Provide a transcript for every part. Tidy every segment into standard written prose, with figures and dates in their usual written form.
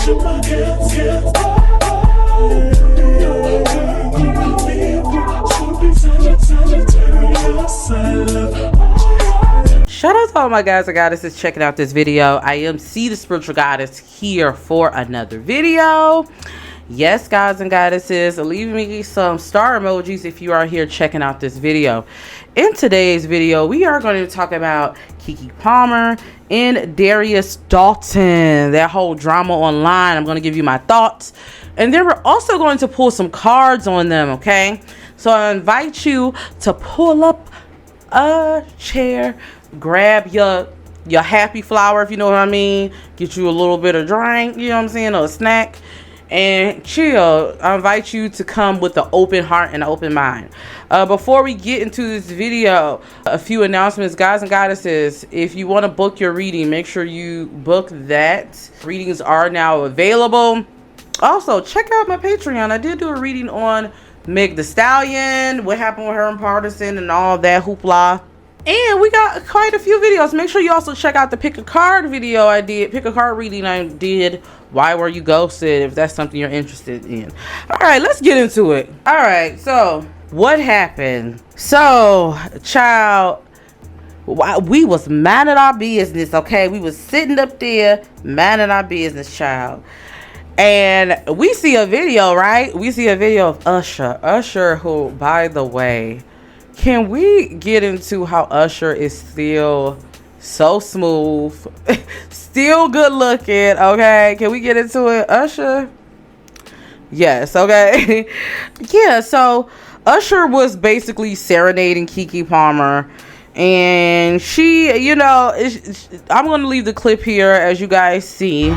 Shout out to all my guys and goddesses checking out this video. I am C the Spiritual Goddess here for another video. Yes, guys and goddesses, leave me some star emojis if you are here checking out this video. In today's video, we are going to talk about KeKe Palmer and Darius Dalton, that whole drama online. I'm going to give you my thoughts, and then we're also going to pull some cards on them, okay? So I invite you to pull up a chair, grab your happy flower, if you know what I mean, get you a little bit of drink, you know what I'm saying, or a snack, and chill. I invite you to come with an open heart and an open mind. Before we get into this video, a few announcements, guys and goddesses. If you want to book your reading, make sure you book that. Readings are now available. Also, check out my Patreon. I did do a reading on Meg Thee Stallion, what happened with her and Partisan and all that hoopla. And we got quite a few videos. Make sure you also check out the pick a card video I did, pick a card reading I did, Why Were You Ghosted, if that's something you're interested in. All right, let's get into it. All right, so what happened? So, child, we was minding our business, okay? We was sitting up there minding our business, child. And we see a video, right? We see a video of Usher, who, by the way, can we get into how Usher is still so smooth, still good looking, okay? Can we get into it? Usher? Yes, okay. Yeah, so Usher was basically serenading KeKe Palmer, and she, you know, I'm going to leave the clip here as you guys see.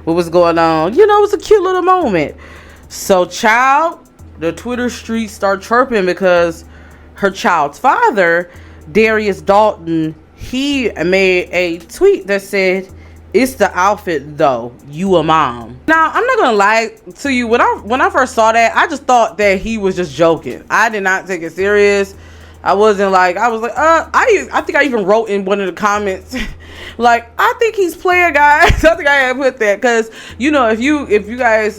What was going on? You know, it was a cute little moment. So, child, the Twitter streets start chirping because her child's father, Darius Dalton, he made a tweet that said, "It's the outfit though, you a mom." Now, I'm not gonna lie to you, when I first saw that, I just thought that he was just joking. I did not take it serious. I wasn't like, I was like, I think I even wrote in one of the comments, like, I think he's playing, guys. I think I had put that, because, you know, if you guys,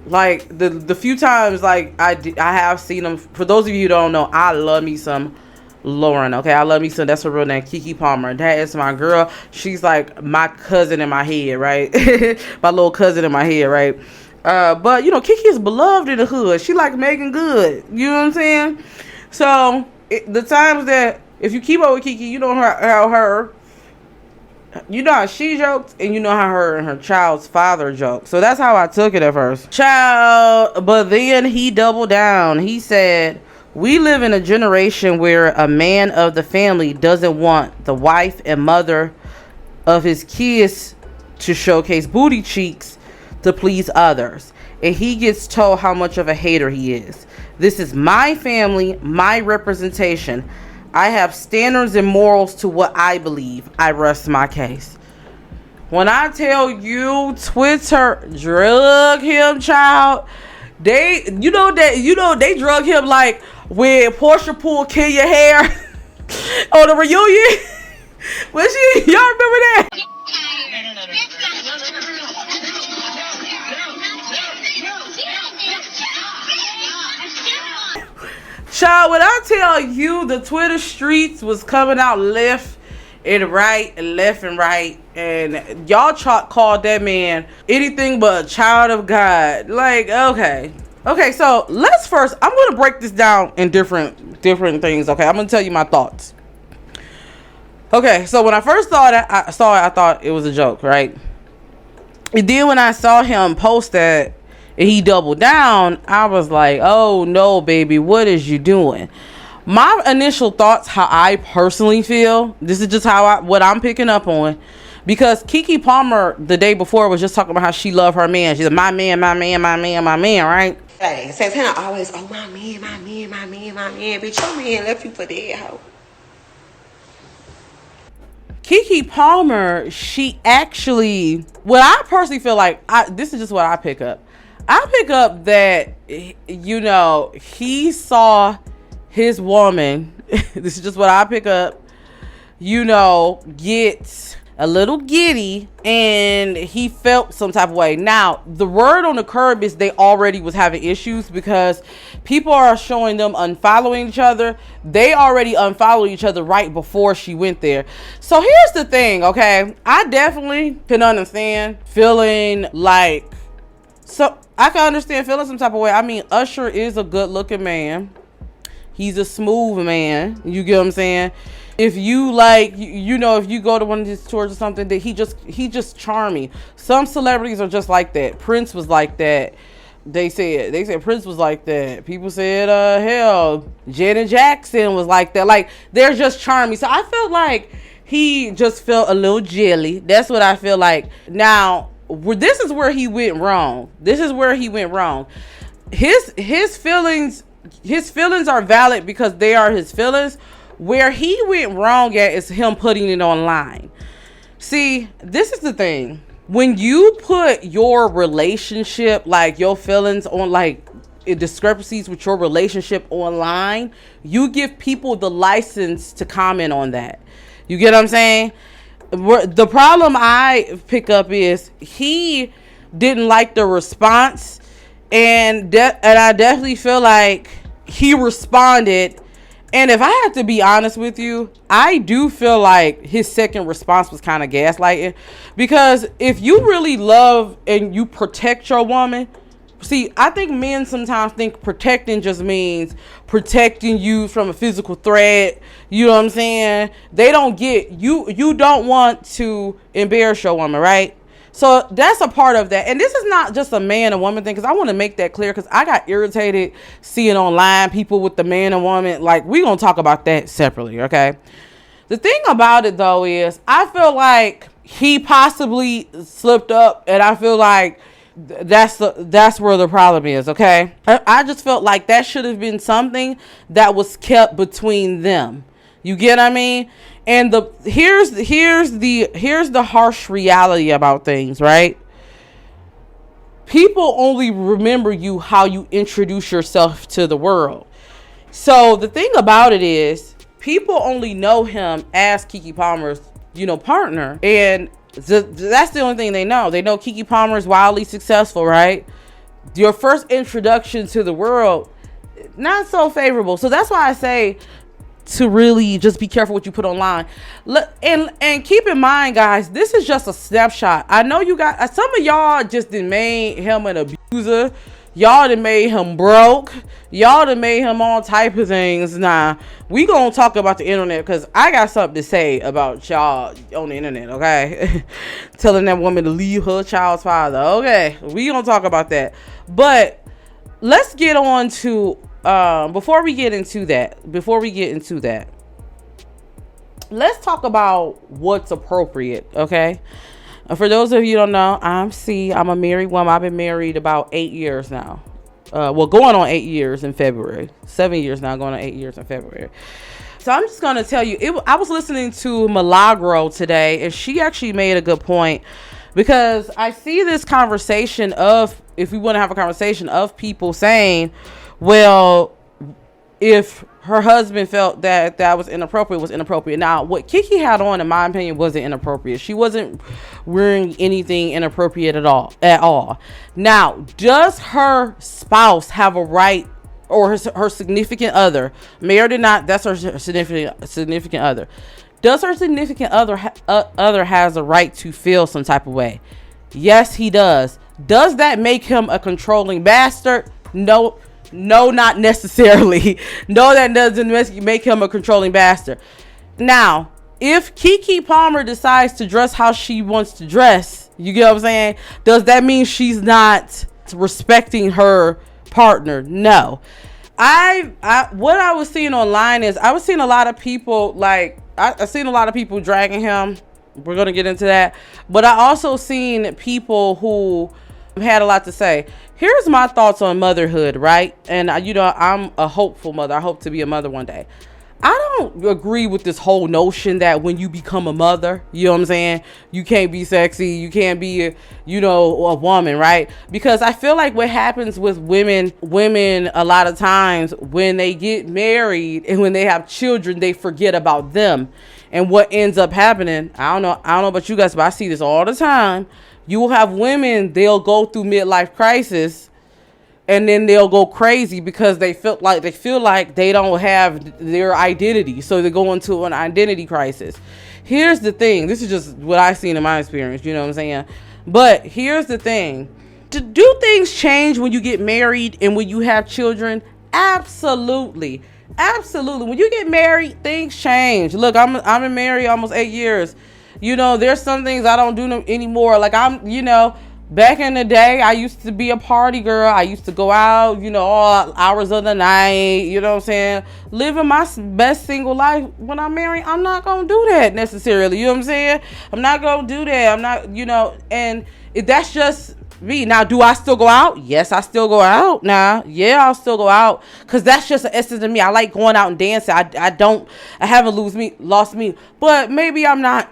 like, the few times, like, I have seen him, for those of you who don't know, I love me some Lauren, okay? I love me some, that's her real name, KeKe Palmer. That is my girl. She's like my cousin in my head, right? My little cousin in my head, right? But, you know, KeKe is beloved in the hood. She like Megan Good, you know what I'm saying? So, the times that, if you keep up with KeKe, you know how she joked, and you know how her and her child's father joked. So that's how I took it at first. Child, but then he doubled down. He said, "We live in a generation where a man of the family doesn't want the wife and mother of his kids to showcase booty cheeks to please others. And he gets told how much of a hater he is. This is my family, my representation. I have standards and morals to what I believe. I rest my case." When I tell you, Twitter drug him, child. They drug him like when Portia pulled Kenya hair on the reunion. Y'all remember that? Child, when I tell you, the Twitter streets was coming out left and right, and y'all called that man anything but a child of God. Like, okay, so let's first, I'm gonna break this down in different things. Okay, I'm gonna tell you my thoughts. Okay, so when I first saw it, I thought it was a joke, right? And then when I saw him post that and he doubled down, I was like, oh no, baby, what is you doing? My initial thoughts, how I personally feel, this is just what I'm picking up on. Because KeKe Palmer the day before was just talking about how she loved her man. She's like, my man, my man, my man, my man, right? Hey, Santana always, oh, my man, my man, my man, my man. Bitch, your man left you for dead, hoe. KeKe Palmer, she actually, what I personally feel like, this is just what I pick up. I pick up that, you know, he saw his woman, this is just what I pick up, you know, get a little giddy, and he felt some type of way. Now, the word on the curb is they already was having issues because people are showing them unfollowing each other. They already unfollowed each other right before she went there. So here's the thing, okay? I definitely can understand feeling like, so I can understand feeling some type of way. I mean, Usher is a good looking man. He's a smooth man. You get what I'm saying? If you like, you know, if you go to one of his tours or something, that he just charming. Some celebrities are just like that. Prince was like that. They said Prince was like that. People said, hell, Janet Jackson was like that. Like, they're just charming. So I felt like he just felt a little jelly. That's what I feel like. Now, this is where he went wrong. This is where he went wrong. His feelings are valid because they are his feelings. Where he went wrong at is him putting it online. See, this is the thing. When you put your relationship, like your feelings on, like discrepancies with your relationship online, you give people the license to comment on that. You get what I'm saying? The problem I pick up is he didn't like the response, and I definitely feel like he responded. And if I have to be honest with you, I do feel like his second response was kind of gaslighting. Because if you really love and you protect your woman, see, I think men sometimes think protecting just means protecting you from a physical threat. You know what I'm saying? They don't get, you don't want to embarrass your woman, right? So that's a part of that. And this is not just a man and woman thing, because I want to make that clear, because I got irritated seeing online people with the man and woman. Like, we're going to talk about that separately, okay? The thing about it, though, is I feel like he possibly slipped up, and I feel like that's where the problem is, okay? I just felt like that should have been something that was kept between them. You get what I mean? And here's the harsh reality about things, right? People only remember you how you introduce yourself to the world. So the thing about it is, people only know him as KeKe Palmer's, you know, partner, and that's the only thing they know. They know KeKe Palmer is wildly successful, right? Your first introduction to the world, not so favorable. So that's why I say to really just be careful what you put online. And keep in mind, guys, this is just a snapshot. I know you got some of y'all just done made him an abuser. Y'all done made him broke. Y'all done made him all type of things. Nah, we gonna talk about the internet, because I got something to say about y'all on the internet, okay? Telling that woman to leave her child's father. Okay, we gonna talk about that. But let's get on to before we get into that, let's talk about what's appropriate, okay? For those of you who don't know, I'm C. I'm a married woman. I've been married about 8 years now. Well, going on 8 years in February. 7 years now, going on 8 years in February. So I'm just going to tell you, I was listening to Milagro today, and she actually made a good point, because I see this conversation of, if we want to have a conversation of people saying, well, if her husband felt that was inappropriate, was inappropriate. Now, what KeKe had on, in my opinion, wasn't inappropriate. She wasn't wearing anything inappropriate at all. Now, does her spouse have a right, or her significant other, married or not, that's her significant other. Does her significant other has a right to feel some type of way? Yes, he does. Does that make him a controlling bastard? No, not necessarily. No, that doesn't make him a controlling bastard. Now, if KeKe Palmer decides to dress how she wants to dress, you get what I'm saying? Does that mean she's not respecting her partner? No. What I was seeing online is, I was seeing a lot of people, like, I seen a lot of people dragging him We're going to get into that. But I also seen people who had a lot to say. Here's my thoughts on motherhood, right? And I'm a hopeful mother. I hope to be a mother one day. I don't agree with this whole notion that when you become a mother, you know what I'm saying, you can't be sexy, you can't be a woman, right? Because I feel like what happens with women a lot of times when they get married and when they have children, they forget about them. And what ends up happening, I don't know about you guys, but I see this all the time. You will have women, they'll go through midlife crisis, and then they'll go crazy because they feel like they don't have their identity. So they go into an identity crisis. Here's the thing. This is just what I've seen in my experience. You know what I'm saying? But here's the thing. Do things change when you get married and when you have children? Absolutely. Absolutely. When you get married, things change. Look, I'm been married almost 8 years. There's some things I don't do anymore. Like back in the day, I used to be a party girl. I used to go out, all hours of the night, you know what I'm saying? Living my best single life. When I'm married, I'm not going to do that necessarily. You know what I'm saying? I'm not going to do that. I'm not, and that's just me. Now, do I still go out? Yes, I still go out now. Yeah, I'll still go out because that's just an essence of me. I like going out and dancing. I haven't lost me, but maybe I'm not,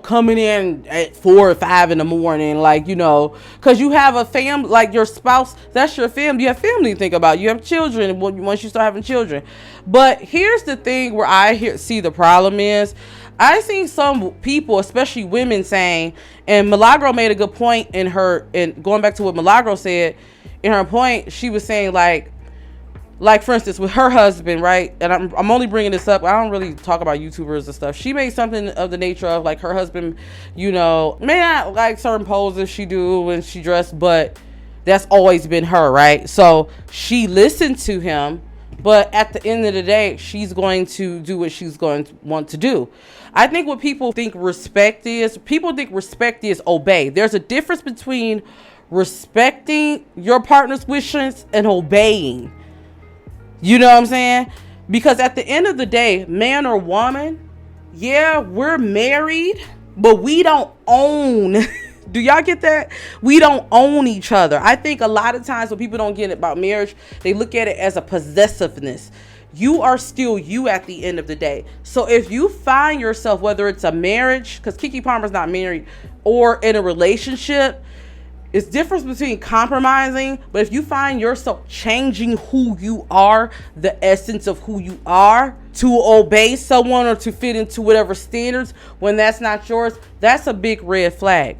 coming in at 4 or 5 in the morning, because you have a family, like your spouse, that's your family. You have family to think about. You have children once you start having children. But here's the thing where I see the problem is, I seen some people, especially women, saying, and Milagro made a good point and going back to what Milagro said in her point, she was saying like for instance with her husband, right? And I'm only bringing this up. I don't really talk about YouTubers and stuff. She made something of the nature of like her husband, may not like certain poses she do when she dressed, but that's always been her, right? So she listened to him, but at the end of the day, she's going to do what she's going to want to do. I think what people think respect is obey. There's a difference between respecting your partner's wishes and obeying. You know what I'm saying? Because at the end of the day, man or woman, yeah, we're married, but we don't own. Do y'all get that? We don't own each other. I think a lot of times when people don't get it about marriage, they look at it as a possessiveness. You are still you at the end of the day. So if you find yourself, whether it's a marriage, because KeKe Palmer's not married, or in a relationship, it's difference between compromising. But if you find yourself changing who you are, the essence of who you are, to obey someone or to fit into whatever standards when that's not yours, that's a big red flag.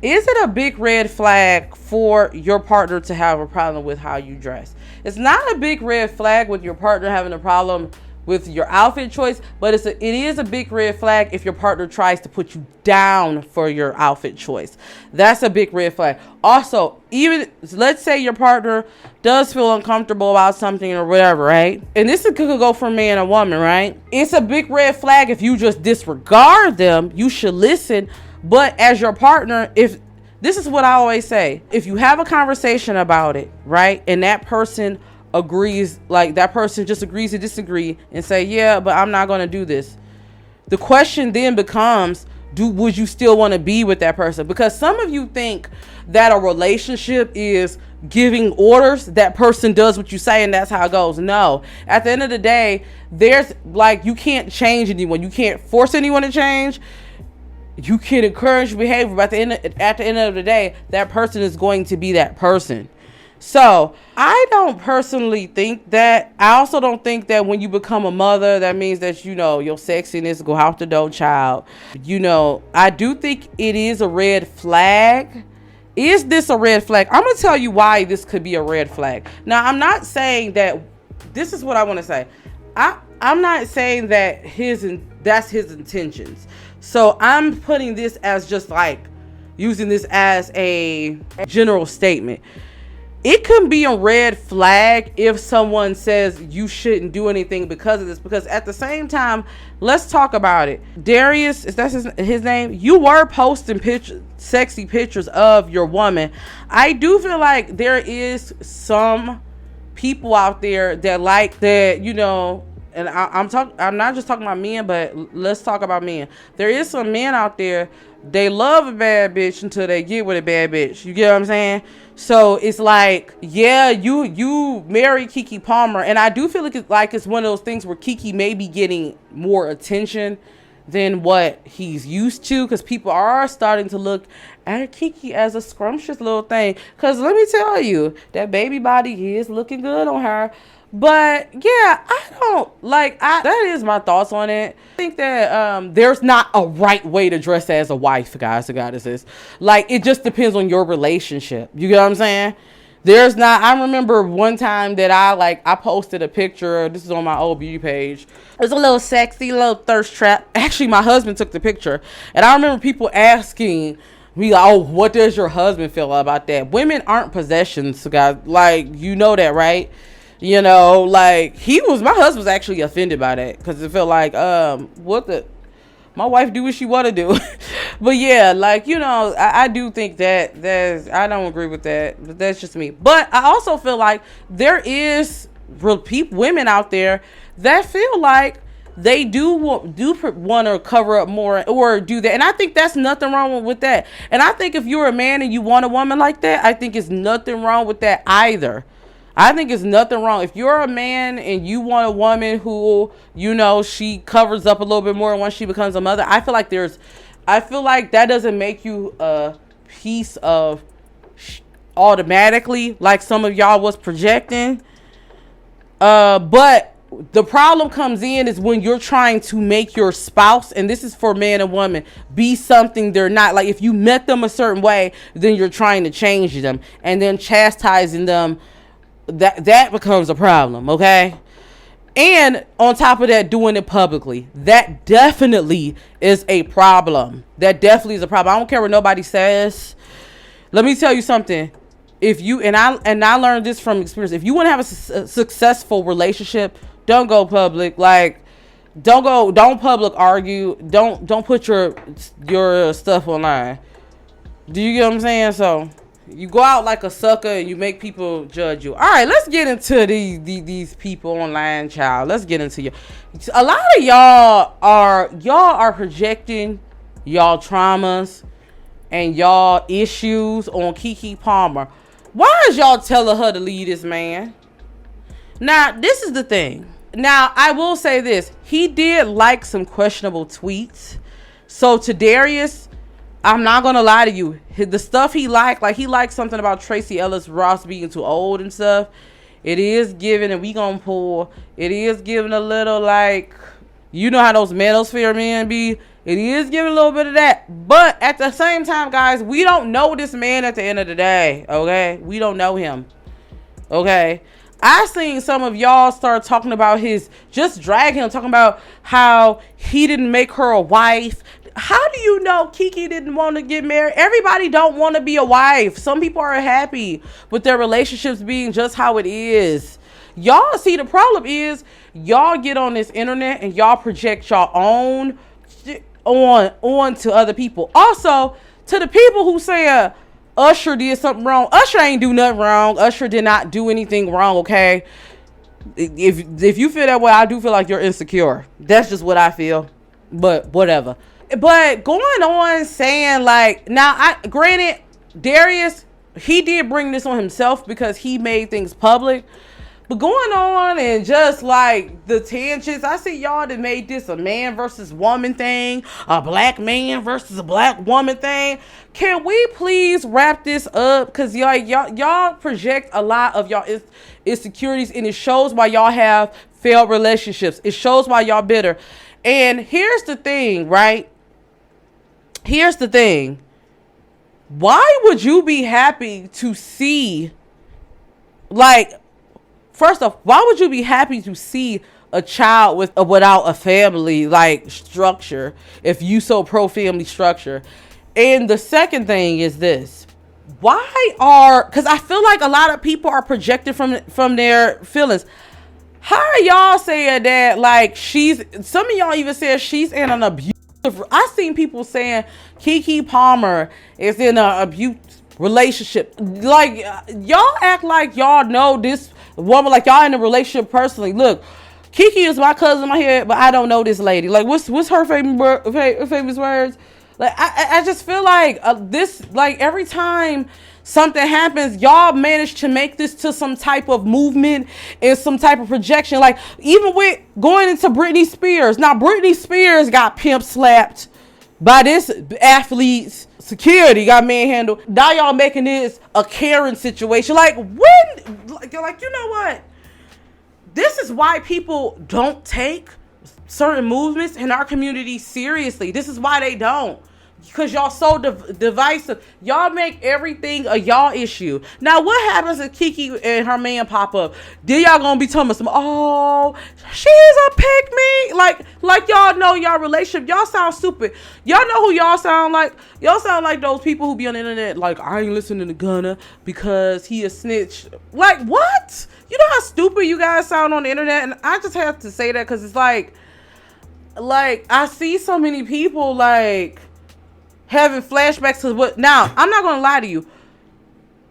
Is it a big red flag for your partner to have a problem with how you dress? It's not a big red flag with your partner having a problem with your outfit choice, but it is a big red flag if your partner tries to put you down for your outfit choice. That's a big red flag. Also, even let's say your partner does feel uncomfortable about something or whatever, right? And this could go for man or woman, right? It's a big red flag if you just disregard them. You should listen. But as your partner, this is what I always say, if you have a conversation about it, right, and that person agrees, like that person just agrees to disagree and say, yeah, but I'm not going to do this. The question then becomes, would you still want to be with that person? Because some of you think that a relationship is giving orders. That person does what you say and that's how it goes. No, at the end of the day, you can't change anyone. You can't force anyone to change. You can encourage behavior, but at the end of the day, that person is going to be that person. So I don't personally think that. I also don't think that when you become a mother, that means that, your sexiness go out the door, child. I do think it is a red flag. Is this a red flag? I'm going to tell you why this could be a red flag. Now, I'm not saying that. This is what I want to say. I'm not saying that that's his intentions. So I'm putting this as just like using this as a general statement. It can be a red flag if someone says you shouldn't do anything because of this. Because at the same time, let's talk about it. Darius, is that his name? You were posting sexy pictures of your woman. I do feel like there is some people out there that like that, and I'm not just talking about men, but let's talk about men. There is some men out there, they love a bad bitch until they get with a bad bitch. You get what I'm saying? So it's like, yeah, you marry KeKe Palmer, and I do feel like it's one of those things where KeKe may be getting more attention than what he's used to, because people are starting to look at KeKe as a scrumptious little thing. Because let me tell you, that baby body is looking good on her. But yeah, that is my thoughts on it. I think that there's not a right way to dress as a wife, guys and goddesses. Like, it just depends on your relationship. You get what I'm saying? There's not, I remember one time that I posted a picture. This is on my old beauty page. It's a little sexy, little thirst trap. Actually, my husband took the picture. And I remember people asking me, like, oh, what does your husband feel about that? Women aren't possessions, guys. Like, you know that, right? You know, like, my husband was actually offended by that. Because it felt like, my wife do what she want to do. But yeah, like, you know, I do think that I don't agree with that, but that's just me. But I also feel like there is women out there that feel like they do want to cover up more or do that. And I think that's nothing wrong with that. And I think if you're a man and you want a woman like that, I think it's nothing wrong with that either. I think it's nothing wrong. If you're a man and you want a woman who, you know, she covers up a little bit more once she becomes a mother, I feel like that doesn't make you a piece of automatically, like some of y'all was projecting. But the problem comes in is when you're trying to make your spouse, and this is for man and woman, be something they're not. Like, if you met them a certain way, then you're trying to change them, and then chastising them, that becomes a problem, okay? And on top of that, doing it publicly, that definitely is a problem. That definitely is a problem. I don't care what nobody says. Let me tell you something. If you, and I learned this from experience, if you want to have a successful relationship, don't go public. Like, don't public argue. Don't put your stuff online. Do you get what I'm saying? So you go out like a sucker and you make people judge you. All right, let's get into these people online, child. Let's get into you. A lot of y'all are projecting y'all traumas and y'all issues on KeKe Palmer. Why is y'all telling her to leave this man? Now, this is the thing. Now, I will say this. He did like some questionable tweets. So to Darius, I'm not gonna lie to you. The stuff he liked, like he liked something about Tracy Ellis Ross being too old and stuff. It is giving, and we gonna pull. It is giving a little, like, you know how those manosphere men be. It is giving a little bit of that. But at the same time, guys, we don't know this man at the end of the day. Okay, we don't know him. Okay. I seen some of y'all start talking about just dragging him, talking about how he didn't make her a wife. How do you know KeKe didn't want to get married? Everybody don't want to be a wife. Some people are happy with their relationships being just how it is. Y'all see, the problem is y'all get on this internet and y'all project y'all own on to other people. Also, to the people who say Usher did something wrong. Usher ain't do nothing wrong. Usher did not do anything wrong, okay? If you feel that way, I do feel like you're insecure. That's just what I feel. But whatever. But going on saying, like, now, granted, Darius, he did bring this on himself because he made things public. But going on and just, like, the tangents, I see y'all that made this a man versus woman thing, a black man versus a black woman thing. Can we please wrap this up? Because y'all project a lot of y'all insecurities, and it shows why y'all have failed relationships. It shows why y'all bitter. And here's the thing, right? Here's the thing. Why would you be happy to see, like, first off, why would you be happy to see a child without a family, like, structure, if you so pro family structure? And the second thing is this. Because I feel like a lot of people are projected from their feelings. How are y'all saying that, like, some of y'all even said she's in an abusive, I seen people saying KeKe Palmer is in an abusive relationship. Like, y'all act like y'all know this woman, like y'all in a relationship personally. Look, KeKe is my cousin in my head, but I don't know this lady. Like, what's her famous words? Like, I just feel like this, like, every time something happens, y'all manage to make this to some type of movement and some type of projection. Like, even with going into Britney Spears. Now, Britney Spears got pimp slapped by this athlete's security, got manhandled. Now y'all making this a Karen situation. Like, when, like, you know what? This is why people don't take certain movements in our community seriously. This is why they don't. Because y'all so divisive. Y'all make everything a y'all issue. Now, what happens if KeKe and her man pop up? Then y'all gonna be telling us, oh, she's a pick me. Like y'all know y'all relationship. Y'all sound stupid. Y'all know who y'all sound like? Y'all sound like those people who be on the internet like, I ain't listening to Gunna because he a snitch. Like, what? You know how stupid you guys sound on the internet? And I just have to say that because it's like I see so many people like having flashbacks to what. Now, I'm not gonna lie to you.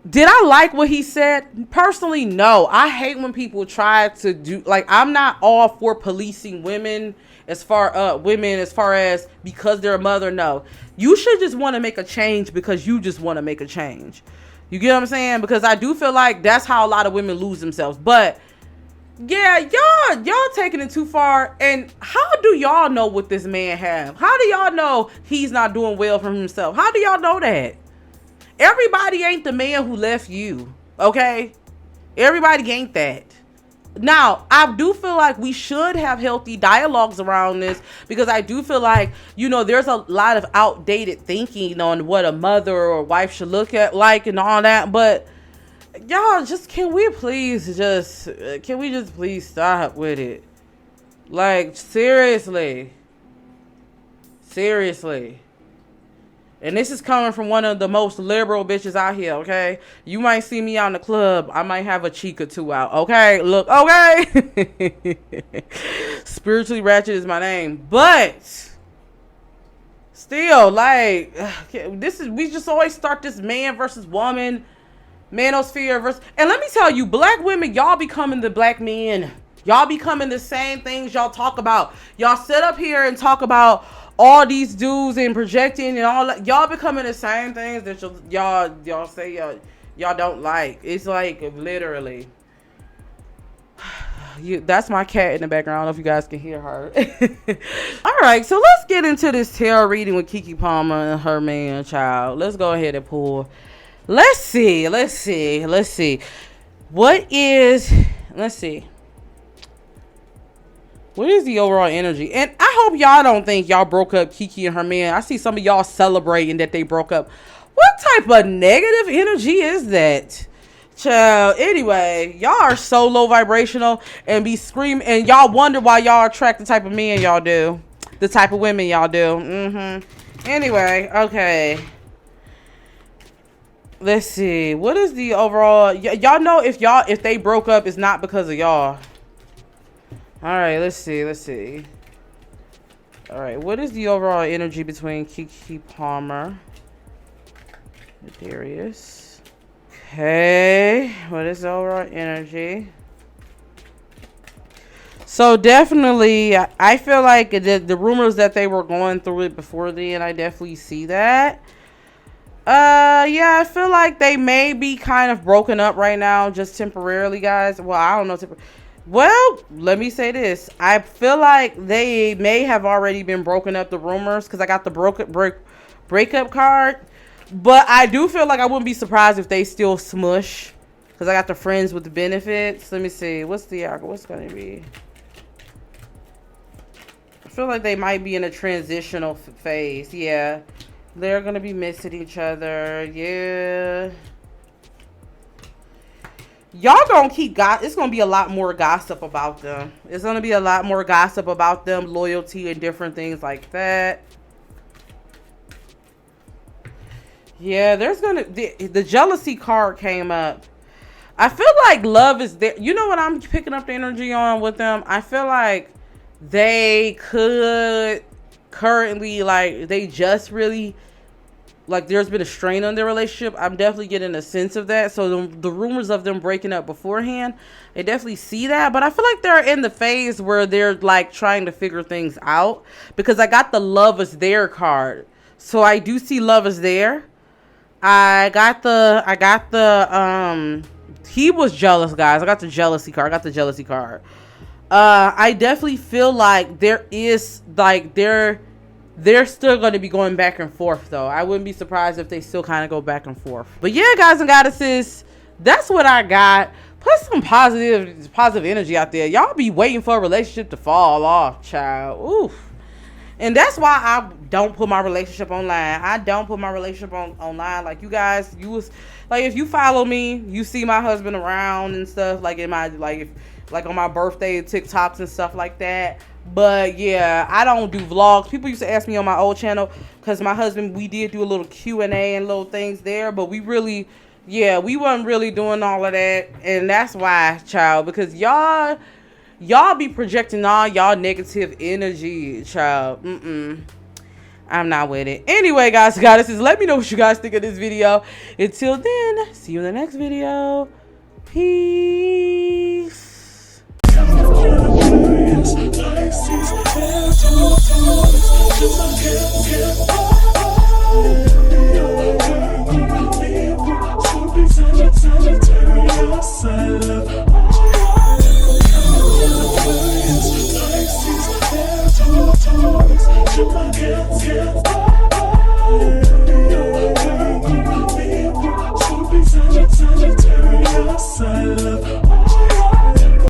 Did I like what he said? Personally, no. I hate when people try to do, like, I'm not all for policing women as far as because they're a mother. No. You should just want to make a change because you just want to make a change. You get what I'm saying? Because I do feel like that's how a lot of women lose themselves. But yeah, y'all taking it too far. And how do y'all know what this man have? How do y'all know he's not doing well for himself? How do y'all know that? Everybody ain't the man who left you, okay? Everybody ain't that. Now, I do feel like we should have healthy dialogues around this because I do feel like, you know, there's a lot of outdated thinking on what a mother or wife should look at like and all that. But y'all, just can we just please stop with it? Like, seriously. And this is coming from one of the most liberal bitches out here, okay? You might see me out in the club. I might have a cheek or two out, okay? Look, okay? Spiritually Ratchet is my name. But still, like, we just always start this man versus woman, manosphere versus. And let me tell you, black women, y'all becoming the black men. Y'all becoming the same things y'all talk about. Y'all sit up here and talk about all these dudes and projecting and all that. Y'all becoming the same things that y'all say y'all don't like. It's like literally. That's my cat in the background. I don't know if you guys can hear her. All right, so let's get into this tarot reading with KeKe Palmer and her man child. Let's go ahead and pull. Let's see. What is the overall energy? And I hope y'all don't think y'all broke up KeKe and her man. I see some of y'all celebrating that they broke up. What type of negative energy is that? Child, anyway, y'all are so low vibrational and be screaming, and y'all wonder why y'all attract the type of men y'all do. The type of women y'all do. Anyway, okay. Let's see. What is the overall? Y'all know if they broke up, it's not because of y'all. All right, let's see. All right, what is the overall energy between KeKe Palmer and Darius? Okay, what is the overall energy? So definitely, I feel like the rumors that they were going through it before then, I definitely see that. Yeah, I feel like they may be kind of broken up right now, just temporarily, guys. Well, I don't know. Well, let me say this. I feel like they may have already been broken up, the rumors, because I got the breakup card. But I do feel like I wouldn't be surprised if they still smush, because I got the friends with the benefits. Let me see. What's going to be? I feel like they might be in a transitional phase. Yeah. They're going to be missing each other. Yeah. Y'all gonna it's gonna be a lot more gossip about them. It's gonna be a lot more gossip about them, loyalty and different things like that. Yeah, there's gonna the jealousy card came up. I feel like love is there. You know what I'm picking up the energy on with them? I feel like they could currently, like, they just really like there's been a strain on their relationship. I'm definitely getting a sense of that. So the rumors of them breaking up beforehand, I definitely see that. But I feel like they're in the phase where they're like trying to figure things out, because I got the love is there card. So I do see love is there. I got the he was jealous, guys. I got the jealousy card. I definitely feel like there is like they're still going to be going back and forth, though. I wouldn't be surprised if they still kind of go back and forth. But yeah, guys and goddesses, that's what I got. Put some positive energy out there. Y'all be waiting for a relationship to fall off, child. Oof. And that's why I don't put my relationship online. I don't put my relationship online. Like, you guys, like, if you follow me, you see my husband around and stuff, like in my, like on my birthday TikToks and stuff like that. But yeah, I don't do vlogs. People used to ask me on my old channel, because my husband, we did do a little Q&A and little things there, but we wasn't really doing all of that. And that's why, child, because y'all be projecting all y'all negative energy, child. I'm not with it. Anyway, guys, goddesses, let me know what you guys think of this video. Until then, see you in the next video. Peace.